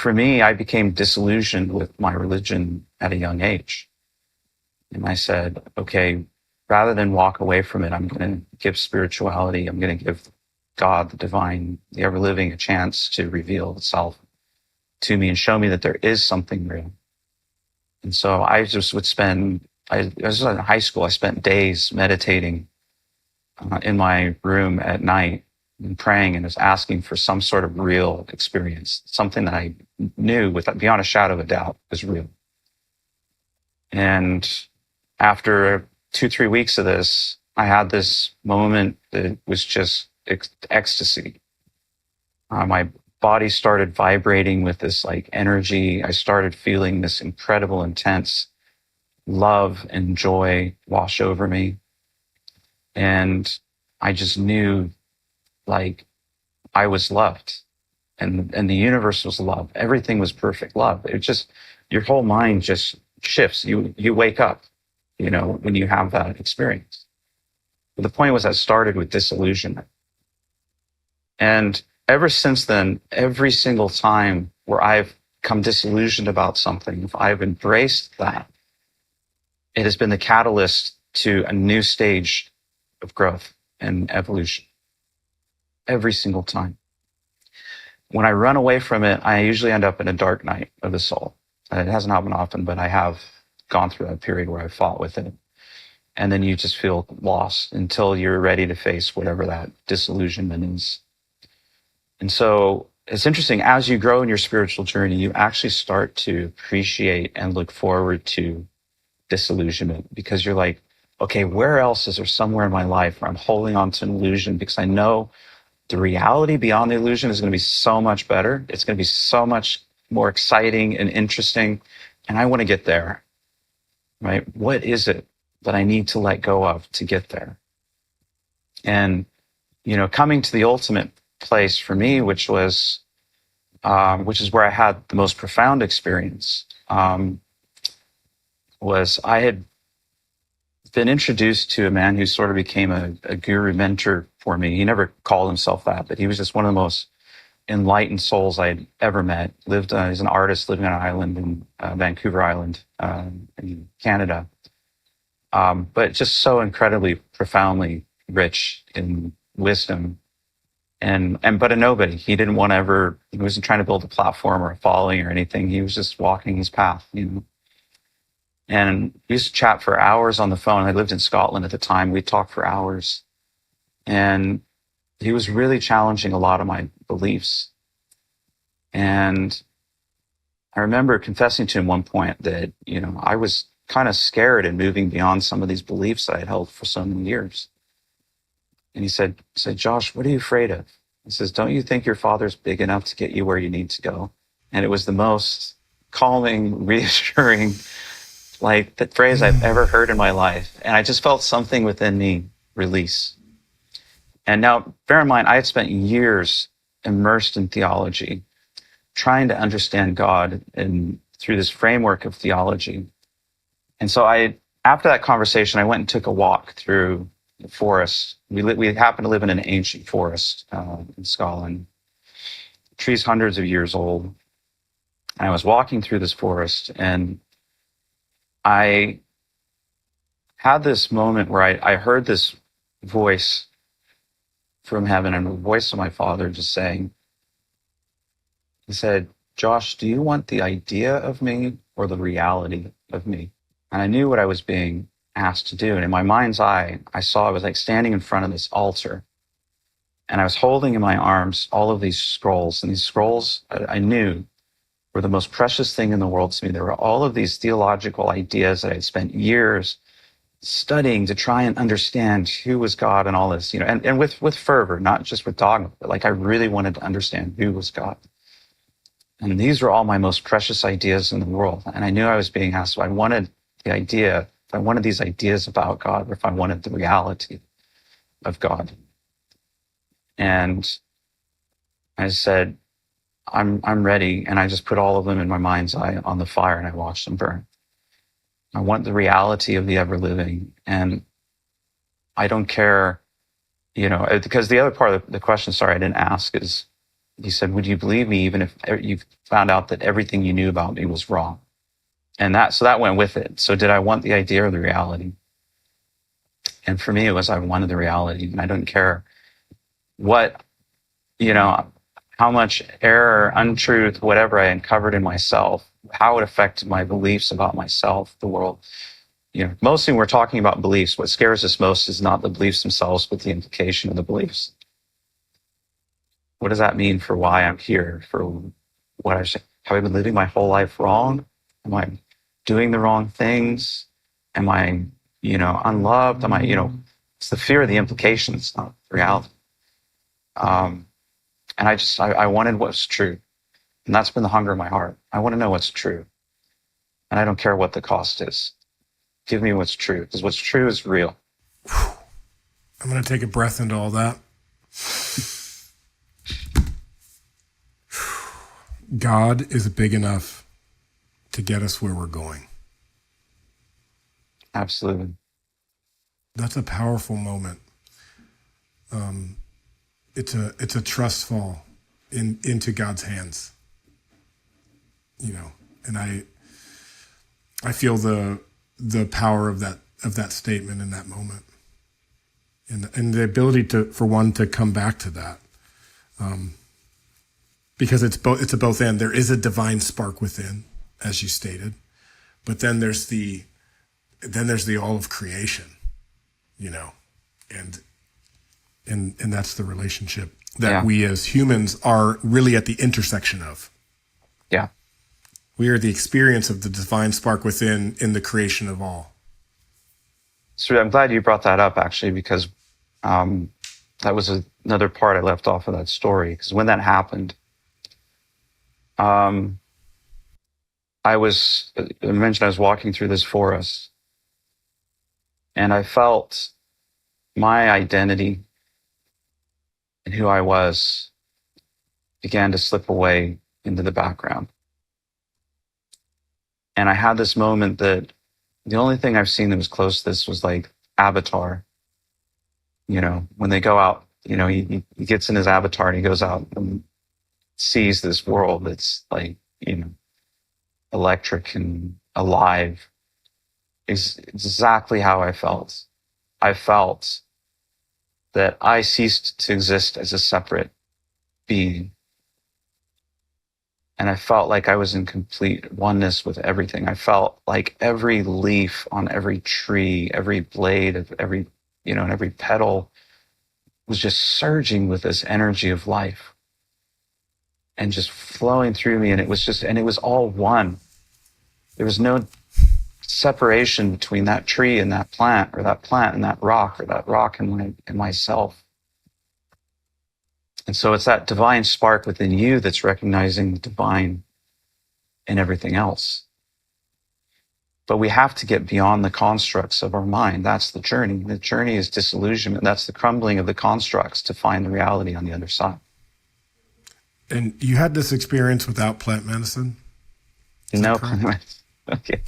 for me, I became disillusioned with my religion at a young age. And I said, okay, rather than walk away from it, I'm going to give spirituality, I'm going to give God, the divine, the ever living, a chance to reveal itself to me and show me that there is something real. And so I just would spend, I was in high school, I spent days meditating in my room at night and praying and was asking for some sort of real experience, something that I knew without beyond a shadow of a doubt was real. And after 2-3 weeks of this, I had this moment that was just ecstasy. My body started vibrating with this like energy. I started feeling this incredible, intense love and joy wash over me. And I just knew like I was loved and the universe was love. Everything was perfect love. It just, your whole mind just shifts. You wake up, you know, when you have that experience. But the point was I started with disillusionment. And ever since then, every single time where I've come disillusioned about something, if I've embraced that, it has been the catalyst to a new stage of growth and evolution. Every single time. When I run away from it, I usually end up in a dark night of the soul. It hasn't happened often, but I have gone through that period where I fought with it. And then you just feel lost until you're ready to face whatever that disillusionment is. And so it's interesting, as you grow in your spiritual journey, you actually start to appreciate and look forward to disillusionment because you're like, okay, where else is there somewhere in my life where I'm holding on to an illusion because I know the reality beyond the illusion is going to be so much better. It's going to be so much more exciting and interesting. And I want to get there, right? What is it that I need to let go of to get there? And, you know, coming to the ultimate place for me, which is where I had the most profound experience, was I had been introduced to a man who sort of became a guru mentor for me. He never called himself that, but he was just one of the most enlightened souls I'd ever met. He's an artist living on an island in Vancouver Island in Canada, but just so incredibly profoundly rich in wisdom but a nobody. He didn't want to ever, he wasn't trying to build a platform or a following or anything. He was just walking his path, you know. And we used to chat for hours on the phone. I lived in Scotland at the time. We'd talk for hours. And he was really challenging a lot of my beliefs. And I remember confessing to him one point that, you know, I was kind of scared and moving beyond some of these beliefs that I had held for so many years. And he said, Josh, what are you afraid of? He says, don't you think your father's big enough to get you where you need to go? And it was the most calming, reassuring, like that phrase I've ever heard in my life. And I just felt something within me release. And now, bear in mind, I had spent years immersed in theology, trying to understand God and through this framework of theology. And so after that conversation, I went and took a walk through the forest. We happen to live in an ancient forest in Scotland, trees hundreds of years old. And I was walking through this forest and I had this moment where I heard this voice from heaven and the voice of my father just saying, he said, Josh, do you want the idea of me or the reality of me? And I knew what I was being asked to do. And in my mind's eye, I was like standing in front of this altar. And I was holding in my arms all of these scrolls. And these scrolls I knew were the most precious thing in the world to me. There were all of these theological ideas that I'd spent years studying to try and understand who was God and all this, you know, and with fervor, not just with dogma, but like I really wanted to understand who was God. And these were all my most precious ideas in the world. And I knew I was being asked if I wanted these ideas about God, or if I wanted the reality of God. And I said, I'm ready. And I just put all of them in my mind's eye on the fire and I watched them burn. I want the reality of the ever living. And I don't care, you know, because the other part of the question, sorry, I didn't ask is, he said, would you believe me even if you found out that everything you knew about me was wrong? And so that went with it. So did I want the idea or the reality? And for me, it was, I wanted the reality, and I didn't care what, how much error, untruth, whatever I uncovered in myself, how it affected my beliefs about myself, the world. Mostly when we're talking about beliefs, what scares us most is not the beliefs themselves, but the implication of the beliefs. What does that mean for why I'm here? For what have I been living my whole life wrong? Am I doing the wrong things? Am I, unloved? Am I, it's the fear of the implications, not reality. And I wanted what's true. And that's been the hunger of my heart. I want to know what's true. And I don't care what the cost is. Give me what's true, because what's true is real. I'm going to take a breath into all that. God is big enough to get us where we're going. Absolutely. That's a powerful moment. It's a trust fall into God's hands. And I feel the power of that statement in that moment, and the ability for one to come back to that, because it's a both and. There is a divine spark within, as you stated, but then there's the all of creation, and that's the relationship that we as humans are really at the intersection of. Yeah. We are the experience of the divine spark within in the creation of all. So I'm glad you brought that up, actually, because that was another part I left off of that story. Because when that happened, I mentioned I was walking through this forest, and I felt my identity and who I was began to slip away into the background. And I had this moment that the only thing I've seen that was close to this was like Avatar. When they go out, he gets in his avatar and he goes out and sees this world that's like, electric and alive. It's exactly how I felt. I felt that I ceased to exist as a separate being. And I felt like I was in complete oneness with everything. I felt like every leaf on every tree, every blade of every, and every petal was just surging with this energy of life and just flowing through me. And it was all one. There was no separation between that tree and that plant, or that plant and that rock, or that rock and myself. And so it's that divine spark within you that's recognizing the divine in everything else. But we have to get beyond the constructs of our mind. That's the journey. The journey is disillusionment. That's the crumbling of the constructs to find the reality on the other side. And you had this experience without plant medicine? No plant medicine. Okay.